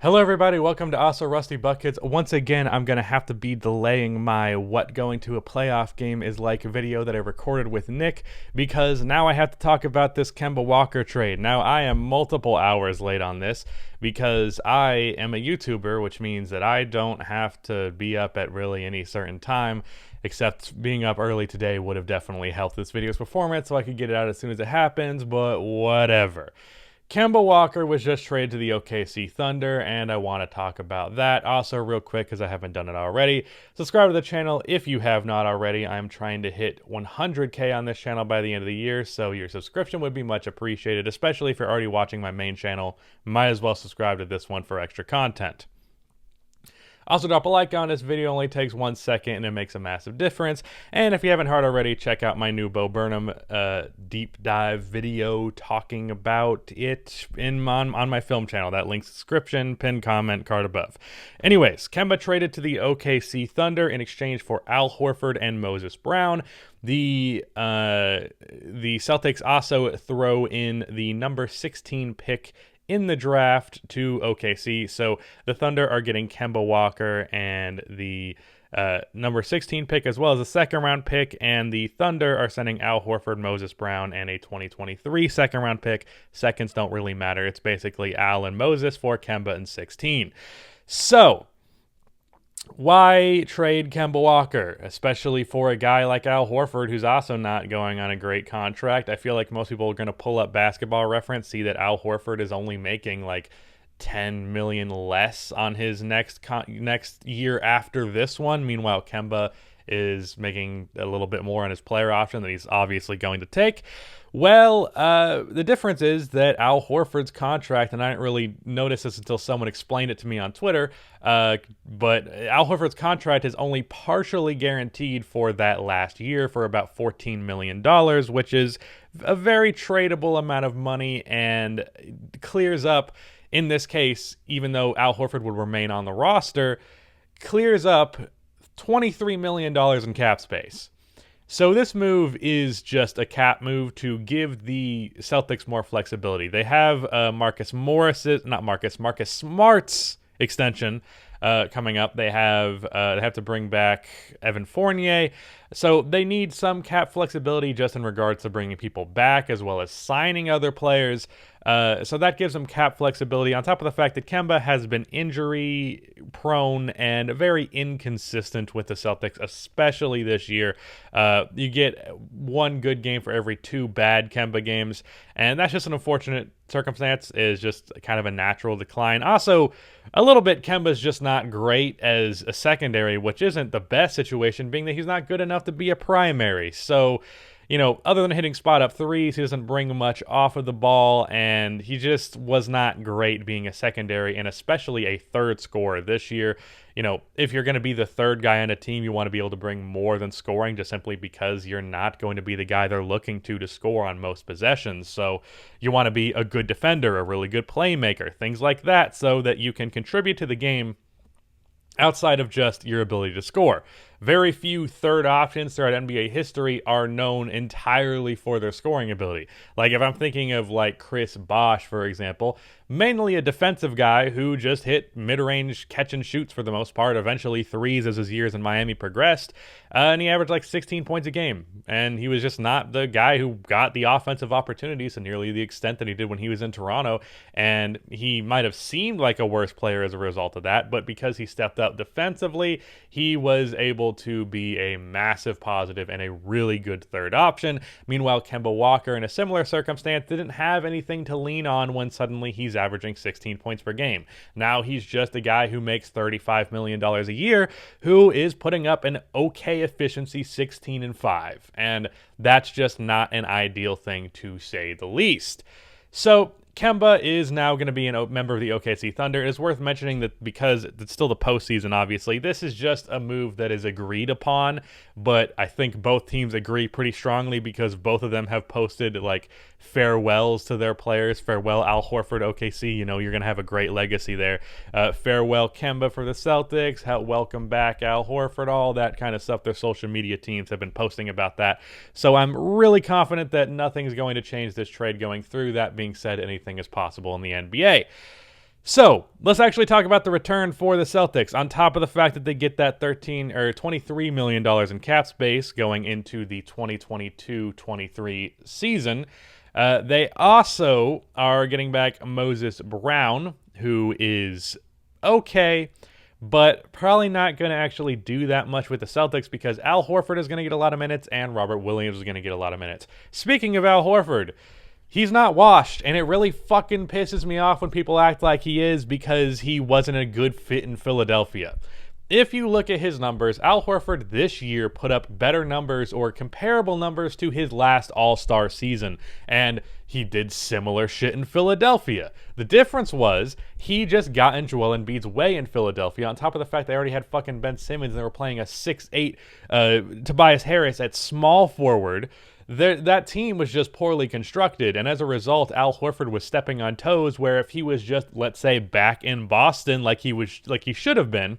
Hello everybody, welcome to Also Rusty Buckets. Once again, I'm going to have to be delaying my what going to a playoff game is like video that I recorded with Nick because now I have to talk about this Kemba Walker trade. Now I am multiple hours late on this because I am a YouTuber, which means that I don't have to be up at really any certain time, except being up early today would have definitely helped this video's performance so I could get it out as soon as it happens, but whatever. Kemba Walker was just traded to the OKC Thunder, and I want to talk about that. Also, real quick, because I haven't done it already, subscribe to the channel if you have not already. I'm trying to hit 100K on this channel by the end of the year, so your subscription would be much appreciated, especially if you're already watching my main channel. Might as well subscribe to this one for extra content. Also, drop a like on this video. Only takes 1 second and it makes a massive difference. And if you haven't heard already, check out my new Bo Burnham deep dive video talking about it on my film channel. That link's description, pinned comment, card above. Anyways, Kemba traded to the OKC Thunder in exchange for Al Horford and Moses Brown. The Celtics also throw in the number 16 pick in the draft to OKC. So the Thunder are getting Kemba Walker and the number 16 pick as well as a second round pick, and the Thunder are sending Al Horford, Moses Brown, and a 2023 second round pick. Seconds don't really matter. It's basically Al and Moses for Kemba and 16. So why trade Kemba Walker, especially for a guy like Al Horford, who's also not going on a great contract? I feel like most people are going to pull up Basketball Reference, see that Al Horford is only making like $10 million less on his next year after this one. Meanwhile, Kemba is making a little bit more on his player option that he's obviously going to take. Well, the difference is that Al Horford's contract, and I didn't really notice this until someone explained it to me on Twitter, but Al Horford's contract is only partially guaranteed for that last year for about $14 million, which is a very tradable amount of money and clears up, in this case, even though Al Horford would remain on the roster, clears up $23 million in cap space. So this move is just a cap move to give the Celtics more flexibility. They have Marcus Smart's extension coming up. They have to bring back Evan Fournier. So they need some cap flexibility just in regards to bringing people back as well as signing other players. So that gives them cap flexibility on top of the fact that Kemba has been injury prone and very inconsistent with the Celtics, especially this year. You get one good game for every two bad Kemba games, and that's just an unfortunate circumstance. Is just kind of a natural decline. Also, a little bit Kemba's just not great as a secondary, which isn't the best situation, being that he's not good enough to be a primary. So, you know, other than hitting spot up threes, he doesn't bring much off of the ball, and he just was not great being a secondary and especially a third scorer this year. You know, if you're going to be the third guy on a team, you want to be able to bring more than scoring just simply because you're not going to be the guy they're looking to score on most possessions. So you want to be a good defender, a really good playmaker, things like that, so that you can contribute to the game outside of just your ability to score. Very few third options throughout NBA history are known entirely for their scoring ability. Like if I'm thinking of like Chris Bosh, for example, mainly a defensive guy who just hit mid-range catch and shoots for the most part, eventually threes as his years in Miami progressed, and he averaged like 16 points a game. And he was just not the guy who got the offensive opportunities to nearly the extent that he did when he was in Toronto. And he might have seemed like a worse player as a result of that, but because he stepped up defensively, he was able to be a massive positive and a really good third option. Meanwhile, Kemba Walker, in a similar circumstance, didn't have anything to lean on when suddenly he's averaging 16 points per game. Now he's just a guy who makes $35 million a year, who is putting up an okay efficiency 16-5. And that's just not an ideal thing, to say the least. So Kemba is now going to be a member of the OKC Thunder. It is worth mentioning that because it's still the postseason, obviously, this is just a move that is agreed upon, but I think both teams agree pretty strongly because both of them have posted like farewells to their players. Farewell Al Horford, OKC, you know, you're going to have a great legacy there. Farewell Kemba for the Celtics, welcome back Al Horford, all that kind of stuff. Their social media teams have been posting about that. So I'm really confident that nothing's going to change this trade going through. That being said, anything is possible in the NBA. So let's actually talk about the return for the Celtics. On top of the fact that they get that $23 million in cap space going into the 2022-23 season, they also are getting back Moses Brown, who is okay, but probably not going to actually do that much with the Celtics because Al Horford is going to get a lot of minutes and Robert Williams is going to get a lot of minutes. Speaking of Al Horford, he's not washed, and it really fucking pisses me off when people act like he is because he wasn't a good fit in Philadelphia. If you look at his numbers, Al Horford this year put up better numbers or comparable numbers to his last All-Star season, and he did similar shit in Philadelphia. The difference was he just got in Joel Embiid's way in Philadelphia, on top of the fact they already had fucking Ben Simmons and they were playing a 6'8" Tobias Harris at small forward. That team was just poorly constructed, and as a result, Al Horford was stepping on toes where if he was just, let's say, back in Boston like he should have been,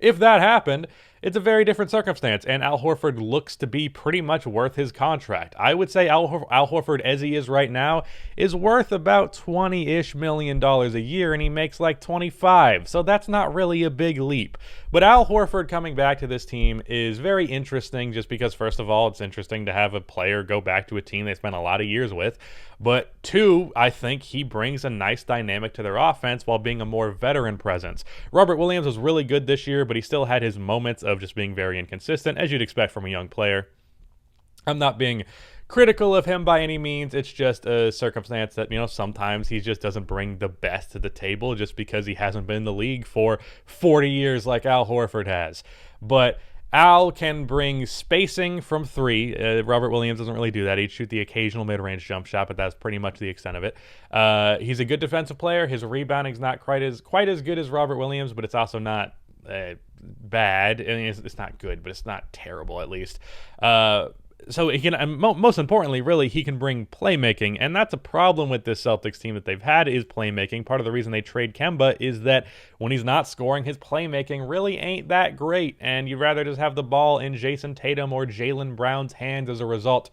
if that happened, it's a very different circumstance, and Al Horford looks to be pretty much worth his contract. I would say Al Horford, as he is right now, is worth about $20-ish million a year, and he makes like 25, so that's not really a big leap. But Al Horford coming back to this team is very interesting just because, first of all, it's interesting to have a player go back to a team they spent a lot of years with, but two, I think he brings a nice dynamic to their offense while being a more veteran presence. Robert Williams was really good this year, but he still had his moments of just being very inconsistent, as you'd expect from a young player. I'm not being critical of him by any means. It's just a circumstance that, sometimes he just doesn't bring the best to the table just because he hasn't been in the league for 40 years like Al Horford has. But Al can bring spacing from three. Robert Williams doesn't really do that. He'd shoot the occasional mid-range jump shot, but that's pretty much the extent of it. He's a good defensive player. His rebounding's not quite as good as Robert Williams, but it's also not bad. I mean, it's not good, but it's not terrible at least. So he can, most importantly, really, he can bring playmaking, and that's a problem with this Celtics team that they've had is playmaking. Part of the reason they trade Kemba is that when he's not scoring, his playmaking really ain't that great, and you'd rather just have the ball in Jason Tatum or Jaylen Brown's hands as a result.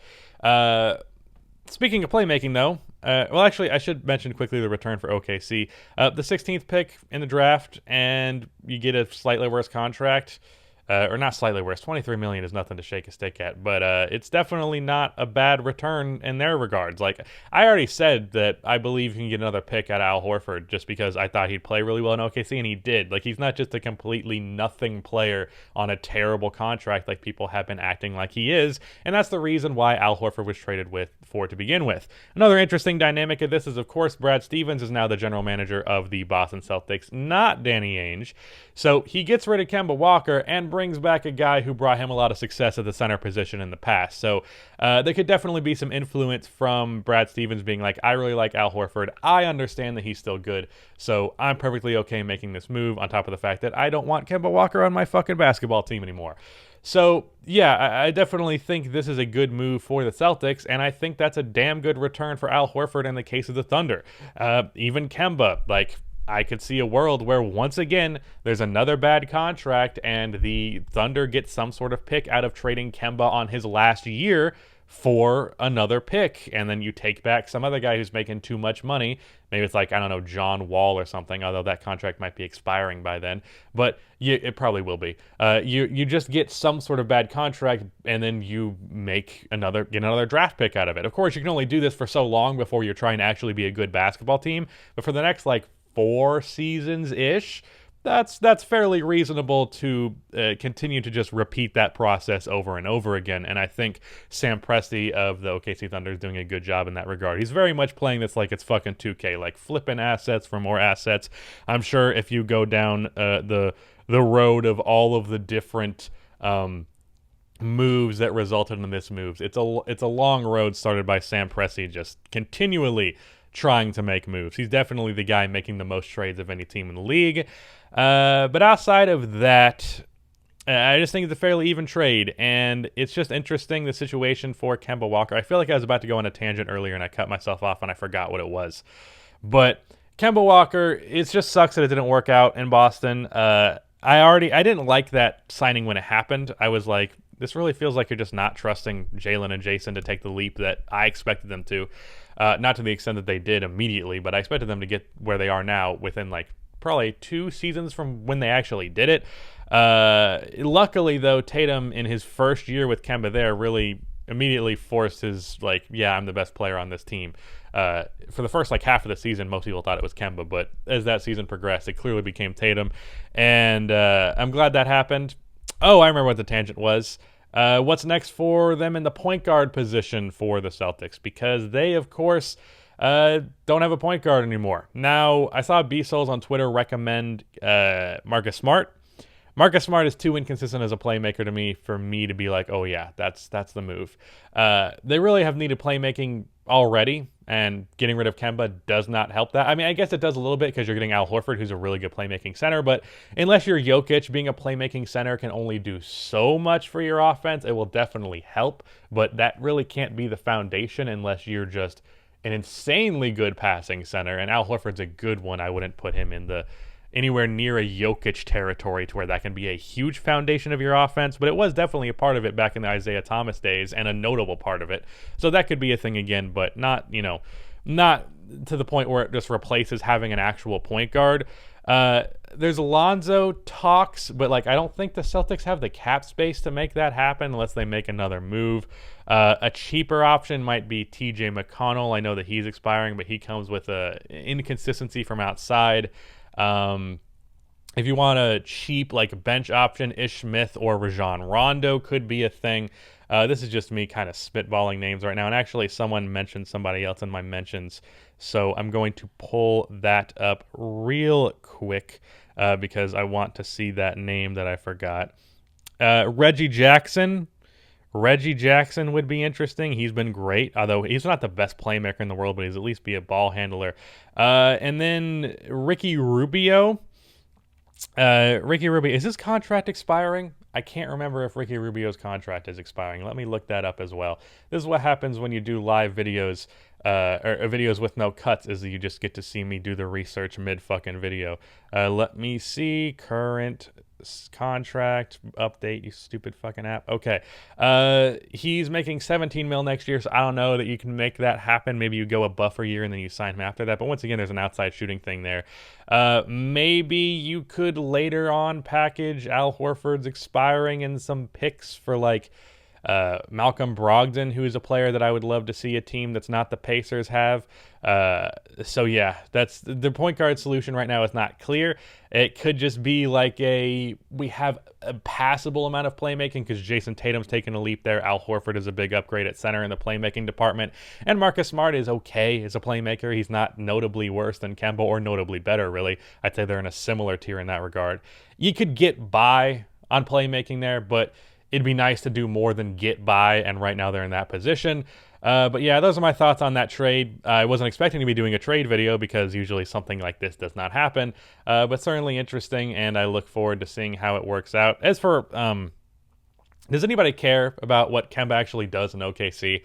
Speaking of playmaking, though, actually, I should mention quickly the return for OKC. The 16th pick in the draft, and you get a slightly worse contract. Or not slightly worse. $23 million is nothing to shake a stick at, but it's definitely not a bad return in their regards. Like, I already said that I believe you can get another pick out of Al Horford just because I thought he'd play really well in OKC, and he did. Like, he's not just a completely nothing player on a terrible contract like people have been acting like he is, and that's the reason why Al Horford was traded for to begin with. Another interesting dynamic of this is, of course, Brad Stevens is now the general manager of the Boston Celtics, not Danny Ainge. So he gets rid of Kemba Walker and brings back a guy who brought him a lot of success at the center position in the past. So there could definitely be some influence from Brad Stevens being like, I really like Al Horford. I understand that he's still good, so I'm perfectly okay making this move, on top of the fact that I don't want Kemba Walker on my fucking basketball team anymore. So, yeah, I definitely think this is a good move for the Celtics, and I think that's a damn good return for Al Horford in the case of the Thunder. Even Kemba, I could see a world where, once again, there's another bad contract and the Thunder get some sort of pick out of trading Kemba on his last year for another pick, and then you take back some other guy who's making too much money. Maybe it's like, I don't know, John Wall or something, although that contract might be expiring by then, but it probably will be. You just get some sort of bad contract, and then you get another draft pick out of it. Of course, you can only do this for so long before you're trying to actually be a good basketball team, but for the next, 4 seasons-ish, that's fairly reasonable to continue to just repeat that process over and over again. And I think Sam Presti of the OKC Thunder is doing a good job in that regard. He's very much playing this like it's fucking 2K, like flipping assets for more assets. I'm sure if you go down the road of all of the different moves that resulted in this moves, it's a long road started by Sam Presti just continually trying to make moves. He's definitely the guy making the most trades of any team in the league. But outside of that, I just think it's a fairly even trade, and it's just interesting, the situation for Kemba Walker. I feel like I was about to go on a tangent earlier, and I cut myself off, and I forgot what it was. But Kemba Walker, it just sucks that it didn't work out in Boston. I didn't like that signing when it happened. I was like, this really feels like you're just not trusting Jalen and Jason to take the leap that I expected them to. Not to the extent that they did immediately, but I expected them to get where they are now within like probably 2 seasons from when they actually did it. Luckily, though, Tatum in his first year with Kemba there really immediately forced his, like, yeah, I'm the best player on this team. For the first like half of the season, most people thought it was Kemba, but as that season progressed, it clearly became Tatum, and I'm glad that happened. Oh, I remember what the tangent was. What's next for them in the point guard position for the Celtics? Because they, of course, don't have a point guard anymore. Now, I saw B-Souls on Twitter recommend Marcus Smart. Marcus Smart is too inconsistent as a playmaker to me for me to be like, oh yeah, that's the move. They really have needed playmaking already, and getting rid of Kemba does not help that. I mean, I guess it does a little bit because you're getting Al Horford, who's a really good playmaking center, but unless you're Jokic, being a playmaking center can only do so much for your offense. It will definitely help, but that really can't be the foundation unless you're just an insanely good passing center, and Al Horford's a good one. I wouldn't put him in the anywhere near a Jokic territory to where that can be a huge foundation of your offense, but it was definitely a part of it back in the Isaiah Thomas days, and a notable part of it. So that could be a thing again, but not, not to the point where it just replaces having an actual point guard. There's Lonzo talks, but like I don't think the Celtics have the cap space to make that happen unless they make another move. A cheaper option might be TJ McConnell. I know that he's expiring, but he comes with a inconsistency from outside. If you want a cheap like bench option, Ish Smith or Rajon Rondo could be a thing. This is just me kind of spitballing names right now, and actually someone mentioned somebody else in my mentions, so I'm going to pull that up real quick because I want to see that name that I forgot. Reggie Jackson. Reggie Jackson would be interesting. He's been great, although he's not the best playmaker in the world, but he's at least be a ball handler. And then Ricky Rubio. Ricky Rubio, is his contract expiring? I can't remember if Ricky Rubio's contract is expiring. Let me look that up as well. This is what happens when you do live videos, or videos with no cuts, is that you just get to see me do the research mid-fucking video. Let me see. Current contract update, you stupid fucking app. Okay. He's making $17 million next year, so I don't know that you can make that happen. Maybe you go a buffer year and then you sign him after that. But once again, there's an outside shooting thing there. Maybe you could later on package Al Horford's expiring and some picks for like Malcolm Brogdon, who is a player that I would love to see a team that's not the Pacers have. So yeah, that's the point guard solution right now is not clear. It could just be like we have a passable amount of playmaking because Jason Tatum's taken a leap there. Al Horford is a big upgrade at center in the playmaking department. And Marcus Smart is okay as a playmaker. He's not notably worse than Kemba or notably better, really. I'd say they're in a similar tier in that regard. You could get by on playmaking there, but it'd be nice to do more than get by, and right now they're in that position. But yeah, those are my thoughts on that trade. I wasn't expecting to be doing a trade video because usually something like this does not happen, but certainly interesting, and I look forward to seeing how it works out. As for, does anybody care about what Kemba actually does in OKC?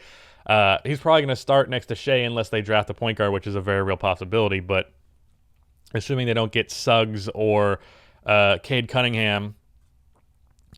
He's probably going to start next to Shea unless they draft a point guard, which is a very real possibility, but assuming they don't get Suggs or Cade Cunningham,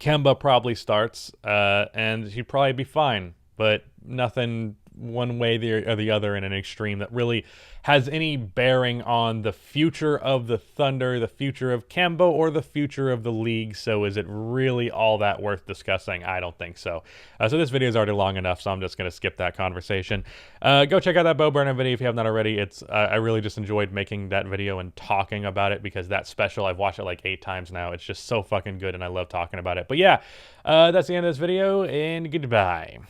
Kemba probably starts, and he'd probably be fine, but nothing one way or the other in an extreme that really has any bearing on the future of the Thunder, the future of Kemba, or the future of the league. So is it really all that worth discussing? I don't think so. So this video is already long enough, so I'm just going to skip that conversation. Go check out that Bo Burnham video if you have not already. It's I really just enjoyed making that video and talking about it because that special, I've watched it like 8 times now. It's just so fucking good, and I love talking about it. But yeah, that's the end of this video, and goodbye.